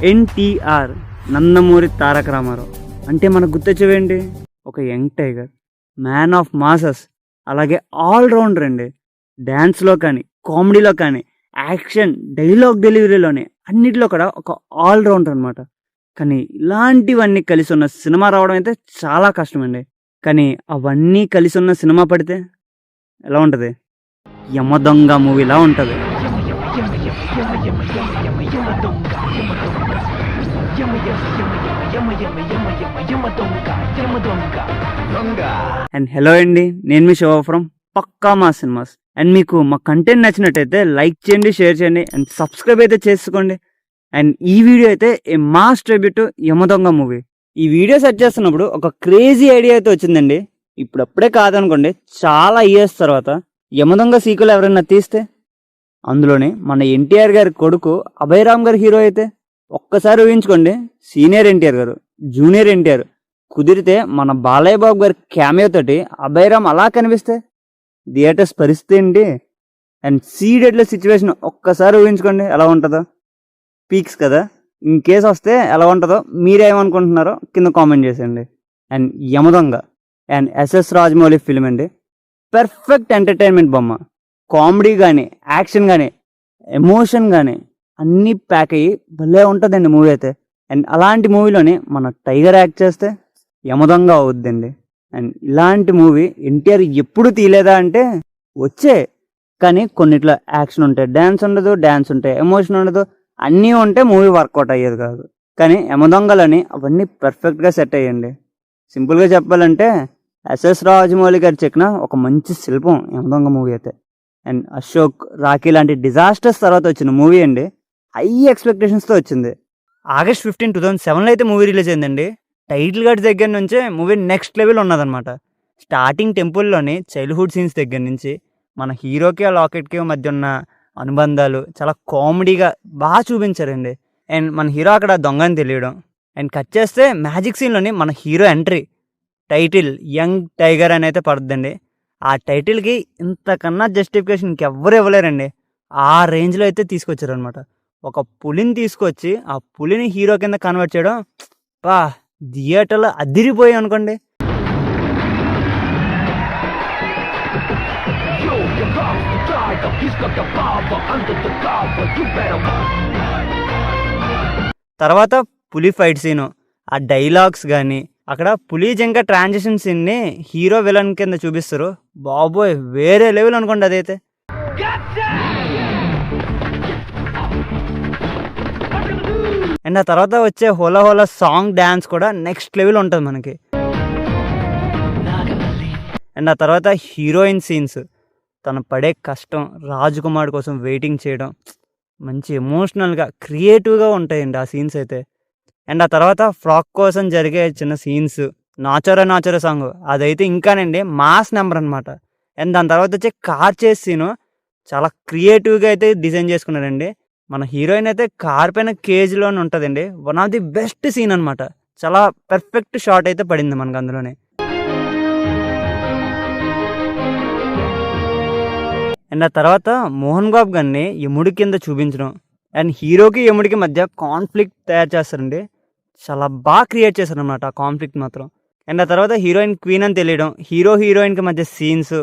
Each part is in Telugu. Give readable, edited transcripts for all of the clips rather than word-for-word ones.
ఎన్టీఆర్, నందమూరి తారక రామారావు అంటే మనకు గుర్తొచ్చేవేంటి? ఒక young tiger, man of masses, అలాగే ఆల్రౌండర్ అండి. డ్యాన్స్లో కానీ, కామెడీలో కానీ, యాక్షన్, డైలాగ్ డెలివరీలోని అన్నిటిలో కూడా ఒక ఆల్రౌండర్ అనమాట. కానీ ఇలాంటివన్నీ కలిసి ఉన్న సినిమా రావడం అయితే చాలా కష్టమండి. కానీ అవన్నీ కలిసి ఉన్న సినిమా పడితే ఎలా ఉంటుంది? యమదొంగ మూవీలా ఉంటుంది. అండ్ హలో అండి, నేను మీ శివ ఫ్రమ్ పక్కా మా సినిమాస్. అండ్ మీకు మా కంటెంట్ నచ్చినట్టయితే లైక్ చేయండి, షేర్ చేయండి అండ్ సబ్స్క్రైబ్ అయితే చేసుకోండి. అండ్ ఈ వీడియో అయితే ఏ మాస్ ట్రిబ్యూట్ యమదొంగ మూవీ. ఈ వీడియో సెట్ చేస్తున్నప్పుడు ఒక క్రేజీ ఐడియా అయితే వచ్చిందండి. ఇప్పుడప్పుడే కాదనుకోండి, చాలా ఇయర్స్ తర్వాత యమదొంగ సీక్వెల్ ఎవరైనా తీస్తే, అందులోనే మన ఎన్టీఆర్ గారి కొడుకు అభయరామ్ గారు హీరో అయితే ఒక్కసారి ఊహించుకోండి. సీనియర్ ఎన్టీఆర్ గారు, జూనియర్ ఎన్టీఆర్, కుదిరితే మన బాలయ్య బాబు గారి క్యామియో తోటి అభయరామ్ అలా కనిపిస్తే థియేటర్స్ పరిస్థితి ఏంటి? అండ్ సీడెడ్ల సిచ్యువేషన్ ఒక్కసారి ఊహించుకోండి ఎలా ఉంటుందో. పీక్స్ కదా. ఇన్ కేస్ వస్తే ఎలా ఉంటుందో మీరేమనుకుంటున్నారో కింద కామెంట్ చేసేయండి. And Yamadonga and SS Rajamouli film అండి. పర్ఫెక్ట్ ఎంటర్టైన్మెంట్ బొమ్మ. కామెడీ కానీ, యాక్షన్ కానీ, ఎమోషన్ కానీ అన్నీ ప్యాక్ అయ్యి భలే ఉంటుందండి మూవీ అయితే. అండ్ అలాంటి మూవీలోని మన టైగర్ యాక్ట్ చేస్తే యమదొంగ అవుద్దండి. అండ్ ఇలాంటి మూవీ ఎన్టీఆర్ ఎప్పుడు తీయలేదా అంటే వచ్చే, కానీ కొన్నిట్లో యాక్షన్ ఉంటాయి, డ్యాన్స్ ఉండదు, డ్యాన్స్ ఉంటాయి, ఎమోషన్ ఉండదు, అన్నీ ఉంటే మూవీ వర్కౌట్ అయ్యేది కాదు. కానీ యమదొంగలని అవన్నీ పర్ఫెక్ట్గా సెట్ అయ్యండి. సింపుల్గా చెప్పాలంటే ఎస్ఎస్ రాజమౌళి గారు చెక్కిన ఒక మంచి శిల్పం యమదొంగ మూవీ అయితే. అండ్ అశోక్, రాఖీ లాంటి డిజాస్టర్స్ తర్వాత వచ్చిన మూవీ అండి. హై ఎక్స్పెక్టేషన్స్తో వచ్చింది. August 15, 2007 అయితే మూవీ రిలీజ్ అయిందండి. టైటిల్ కార్డ్ దగ్గర నుంచే మూవీ నెక్స్ట్ లెవెల్ ఉన్నదనమాట. స్టార్టింగ్ టెంపుల్లోని చైల్డ్హుడ్ సీన్స్ దగ్గర నుంచి మన హీరోకి ఆ లాకెట్కి మధ్య ఉన్న అనుబంధాలు చాలా కామెడీగా బాగా చూపించారండి. అండ్ మన హీరో అక్కడ దొంగని తెలియడం, అండ్ కట్ చేస్తే మ్యాజిక్ సీన్లోని మన hero entry, title young tiger అని అయితే పడుతుందండి. ఆ టైటిల్కి ఇంతకన్నా జస్టిఫికేషన్ ఇంకెవ్వరు ఇవ్వలేరండి. ఆ రేంజ్లో అయితే తీసుకొచ్చారు అనమాట. ఒక పులిని తీసుకొచ్చి ఆ పులిని హీరో కింద కన్వర్ట్ చేయడం బా థియేటర్లో అదిరిపోయి అనుకోండి. తర్వాత పులి ఫైట్ సీను, ఆ డైలాగ్స్ కానీ, అక్కడ పులి జింక ట్రాన్సిషన్ సీన్ని హీరో విలన్ కింద చూపిస్తారు. బాబోయ్ వేరే లెవెల్ అనుకోండి అదైతే. అండ్ ఆ తర్వాత వచ్చే హోలా హోలా సాంగ్ డ్యాన్స్ కూడా నెక్స్ట్ లెవెల్ ఉంటుంది మనకి. అండ్ ఆ తర్వాత హీరోయిన్ సీన్స్, తను పడే కష్టం, రాజకుమార్ కోసం వెయిటింగ్ చేయడం, మంచి ఎమోషనల్గా క్రియేటివ్గా ఉంటాయండి ఆ సీన్స్ అయితే. అండ్ ఆ తర్వాత ఫ్రాక్ కోసం జరిగే చిన్న సీన్స్, నాచోరా నాచోరా సాంగ్ అదైతే ఇంకానండి మాస్ నెంబర్ అనమాట. అండ్ దాని తర్వాత వచ్చే కార్ చేస్ సీను చాలా క్రియేటివ్గా అయితే డిజైన్ చేసుకున్నారండి. మన హీరోయిన్ అయితే కార్ పైన కేజ్లోనే ఉంటుందండి. One of the best scene అనమాట. చాలా పర్ఫెక్ట్ షాట్ అయితే పడింది మనకు అందులోనే. అండ్ ఆ తర్వాత మోహన్ బాబు గారిని యముడి కింద చూపించడం, అండ్ హీరోకి యముడికి మధ్య కాన్ఫ్లిక్ట్ తయారు చేస్తారండి. చాలా బాగా క్రియేట్ చేశారు అనమాట ఆ కాన్ఫ్లిక్ట్ మాత్రం. అండ్ ఆ తర్వాత హీరోయిన్ క్వీన్ అని తెలియడం, హీరో హీరోయిన్కి మధ్య సీన్స్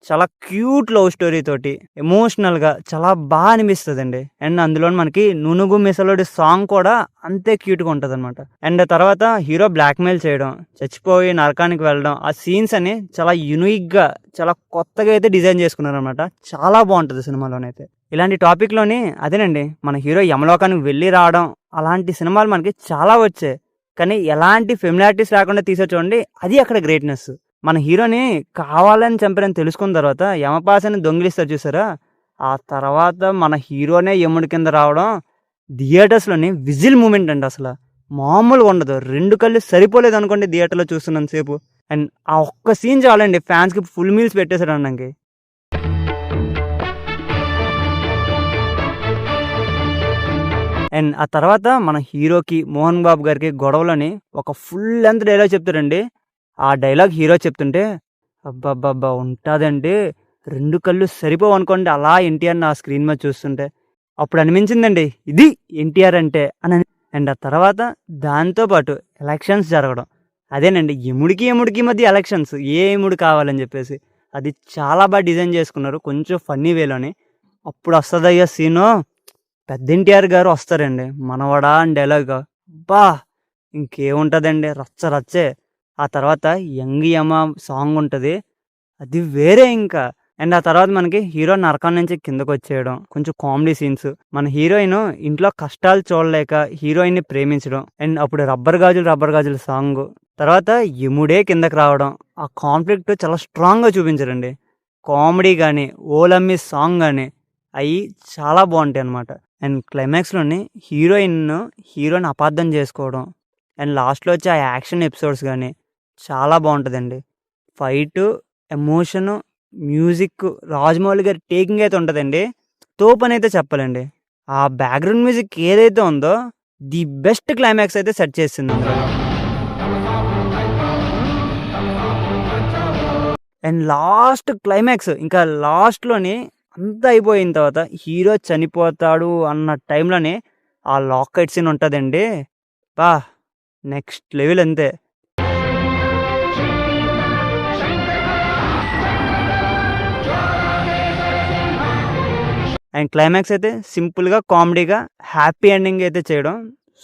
చాలా క్యూట్ లవ్ స్టోరీ తోటి ఎమోషనల్గా చాలా బాగా అనిపిస్తుందండి. అండ్ అందులో మనకి నునుగు మిసలోడి సాంగ్ కూడా అంతే క్యూట్గా ఉంటుంది అనమాట. అండ్ తర్వాత హీరో బ్లాక్మెయిల్ చేయడం, చచ్చిపోయి నరకానికి వెళ్ళడం, ఆ సీన్స్ అని చాలా యూనిక్గా చాలా కొత్తగా అయితే డిజైన్ చేసుకున్నారు అనమాట. చాలా బాగుంటుంది సినిమాలోనైతే. ఇలాంటి టాపిక్లోని అదేనండి మన హీరో యమలోకానికి వెళ్ళి రావడం, అలాంటి సినిమాలు మనకి చాలా వచ్చాయి. కానీ ఎలాంటి ఫెమిలారిటీస్ లేకుండా తీసే చూడండి, అది అక్కడ గ్రేట్నెస్. మన హీరోని కావాలని చంపారని తెలుసుకున్న తర్వాత యమపాసని దొంగిలిస్తారు చూసారా, ఆ తర్వాత మన హీరోనే యముడి కింద రావడం థియేటర్స్లోని విజిల్ మూమెంట్ అండి. అసలు మామూలుగా ఉండదు. 2 కళ్ళు సరిపోలేదు అనుకోండి థియేటర్లో చూస్తున్నంతసేపు. అండ్ ఆ ఒక్క సీన్ చాలండి ఫ్యాన్స్కి ఫుల్ మీల్స్ పెట్టేశాడు అన్నాకి. అండ్ ఆ తర్వాత మన హీరోకి మోహన్ బాబు గారికి గొడవలని ఒక ఫుల్ లెంత్ డైలాగ్ చెప్తారండి. ఆ డైలాగ్ హీరో చెప్తుంటే అబ్బబ్బబ్బా ఉంటుందండి. 2 కళ్ళు సరిపోవు అనుకోండి అలా ఎన్టీఆర్ నా స్క్రీన్ మీద చూస్తుంటే. అప్పుడు అనిపించిందండి ఇది ఎన్టీఆర్ అంటే అని. అండ్ ఆ తర్వాత దాంతో పాటు ఎలక్షన్స్ జరగడం. అదేనండి యముడికి మధ్య ఎలక్షన్స్. ఏ యముడు కావాలని చెప్పేసి. అది చాలా బాగా డిజైన్ చేసుకున్నారు. కొంచెం ఫన్నీ వేలోని. అప్పుడు వస్తదయ్యా సీను, పెద్ద ఎన్టీఆర్ గారు వస్తారండి. మనవడా అని డైలాగ్. అబ్బా! ఇంకేముంటదండి రచ్చ రచ్చే. ఆ తర్వాత యంగ్ యమ సాంగ్ ఉంటది. అది వేరే ఇంకా. అండ్ ఆ తర్వాత మనకి హీరో నరకం నుంచి కిందకొచ్చేయడం. కొంచెం కామెడీ సీన్స్. మన హీరోయిన్ ఇంట్లో కష్టాలు చూడలేక హీరోయిన్‌ని ప్రేమించడం. అండ్ అప్పుడు 'రబ్బర్ గాజులు' సాంగు. తర్వాత యముడే కిందకి రావడం. ఆ కాన్ఫ్లిక్ట్ చాలా స్ట్రాంగ్‌గా చూపించారండి. కామెడీ గాని, 'ఓలమ్మి' సాంగ్ గాని అయి చాలా బావుంటాయన్నమాట. అండ్ క్లైమాక్స్‌లోని హీరోని అపార్థం చేసుకోవడం. అండ్ లాస్ట్‌లో వచ్చే ఆ యాక్షన్ ఎపిసోడ్స్ గాని చాలా బావుంటదండి. ఫైటు, ఎమోషను, మ్యూజిక్, రాజమౌళి గారి టేకింగ్ అయితే ఉంటదండి. తోపనైతే చెప్పాలండి. ఆ బ్యాక్‌గ్రౌండ్ మ్యూజిక్ ఏదైతే ఉందో ది బెస్ట్ క్లైమాక్స్ అయితే సెట్ చేసింది అందులో. అండ్ లాస్ట్ క్లైమాక్స్ ఇంకా లాస్ట్‌లోని అంతా అయిపోయిన తర్వాత హీరో చనిపోతాడు అన్న టైంలోనే ఆ లాకెట్ సీన్ ఉంటదండి. అబ్బా! నెక్స్ట్ లెవెల్ అంతే. అండ్ క్లైమాక్స్ అయితే సింపుల్‌గా, కామెడీగా, హ్యాపీ ఎండింగ్ అయితే చేయడం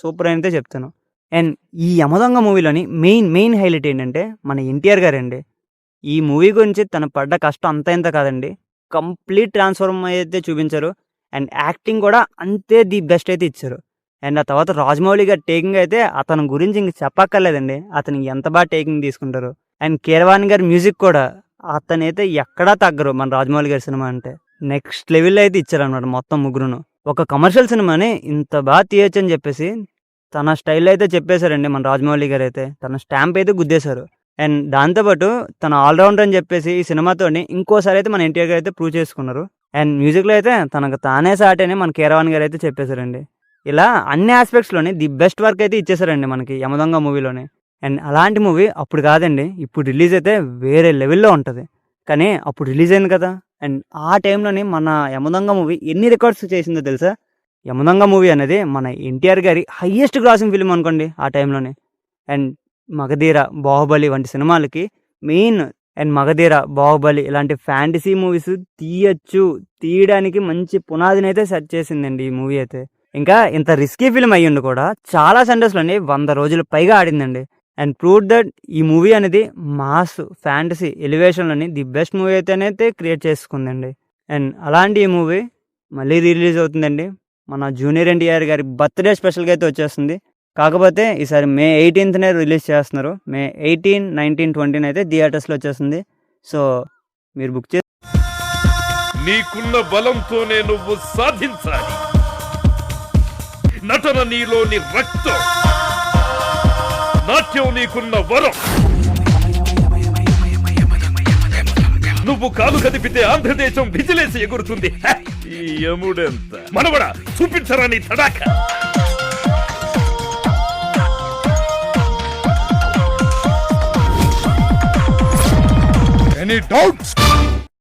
సూపర్ అయితే చెప్తాను. అండ్ ఈ 'యమదొంగ' మూవీలోని మెయిన్ హైలైట్ ఏంటంటే మన ఎన్టీఆర్ గారండి. ఈ మూవీ గురించి తను పడ్డ కష్టం అంతా ఇంత కాదండి. కంప్లీట్ ట్రాన్స్‌ఫార్మ్ అయితే చూపించారు. అండ్ యాక్టింగ్ కూడా అంతే ది బెస్ట్ అయితే ఇచ్చారు. అండ్ ఆ తర్వాత రాజమౌళి గారి టేకింగ్ అయితే అతని గురించి ఇంక చెప్పక్కర్లేదండి. అతను ఎంత బాగా టేకింగ్ తీసుకుంటారో. అండ్ కీరవాణి గారి మ్యూజిక్ కూడా అతనైతే ఎక్కడా తగ్గరు మన రాజమౌళి గారి సినిమా అంటే. నెక్స్ట్ లెవెల్‌లో అయితే ఇచ్చారనమాట మొత్తం ముగ్గురును. ఒక కమర్షియల్ సినిమాని ఇంత బాగా తీయొచ్చని చెప్పేసి తన స్టైల్‌లో అయితే చెప్పేశారండి మన రాజమౌళి గారైతే. తన స్టాంప్ అయితే గుద్దేశారు. అండ్ దాంతో పాటు తను ఆల్ రౌండర్ అని చెప్పేసి ఈ సినిమాతోని ఇంకోసారి అయితే మన ఎన్టీఆర్ గారు అయితే ప్రూవ్ చేసుకున్నారు. అండ్ మ్యూజిక్‌లో అయితే తనకు తానే సాటి అని మన కీరవాణి గారు అయితే చెప్పేశారండి. ఇలా అన్ని ఆస్పెక్ట్స్‌లోని ది బెస్ట్ వర్క్ అయితే ఇచ్చేశారండి మనకి 'యమదొంగ' మూవీలోని. అండ్ అలాంటి మూవీ అప్పుడు కాదండి, ఇప్పుడు రిలీజ్ అయితే వేరే లెవెల్‌లో ఉంటది. కానీ అప్పుడు రిలీజ్ అయింది కదా! అండ్ ఆ టైంలోని మన 'యమదొంగ' మూవీ ఎన్ని రికార్డ్స్ చేసిందో తెలుసా? 'యమదొంగ' మూవీ అనేది మన ఎన్టీఆర్ గారి హైయెస్ట్ గ్రాసింగ్ ఫిల్మ్ అనుకోండి ఆ టైంలోనే. అండ్ 'మగధీర', 'బాహుబలి' వంటి సినిమాలకి మెయిన్. అండ్ 'మగధీర', 'బాహుబలి' ఇలాంటి ఫ్యాంటసీ మూవీస్ తీయడానికి మంచి పునాదినైతే సెట్ చేసిందండి ఈ మూవీ అయితే. ఇంకా ఇంత రిస్కీ ఫిల్మ్ అయ్యుండి కూడా చాలా సెంటర్స్‌లోని 100 రోజులు పైగా ఆడిందండి. అండ్ ప్రూవ్డ్ దట్ ఈ మూవీ అనేది మాస్, ఫ్యాంటసీ ఎలివేషన్‌లోని ది బెస్ట్ మూవీ అయితేనైతే క్రియేట్ చేసుకుందండి. అండ్ అలాంటి ఈ మూవీ మళ్ళీ రిలీజ్ అవుతుందండి. మన జూనియర్ ఎన్టీఆర్ గారి బర్త్‌డే స్పెషల్‌గా అయితే వచ్చేస్తుంది. కాకపోతే ఈసారి మే 18నే రిలీజ్ చేస్తున్నారు. మే 18, 19, 20 అయితే థియేటర్స్‌లో వచ్చేస్తుంది. సో మీరు బుక్ చే నీకున్న బలంతోనే నువ్వు సాధించాలి. నటన నీలోని రక్తం, నాట్యం నీకున్న వరం. నువ్వు కాలు కదిపితే ఆంధ్రదేశం విజిలేసి ఎగురుతుంది. ఈ యముడెంత మనవడా, చూపించరా నీ తడాక. Any doubts?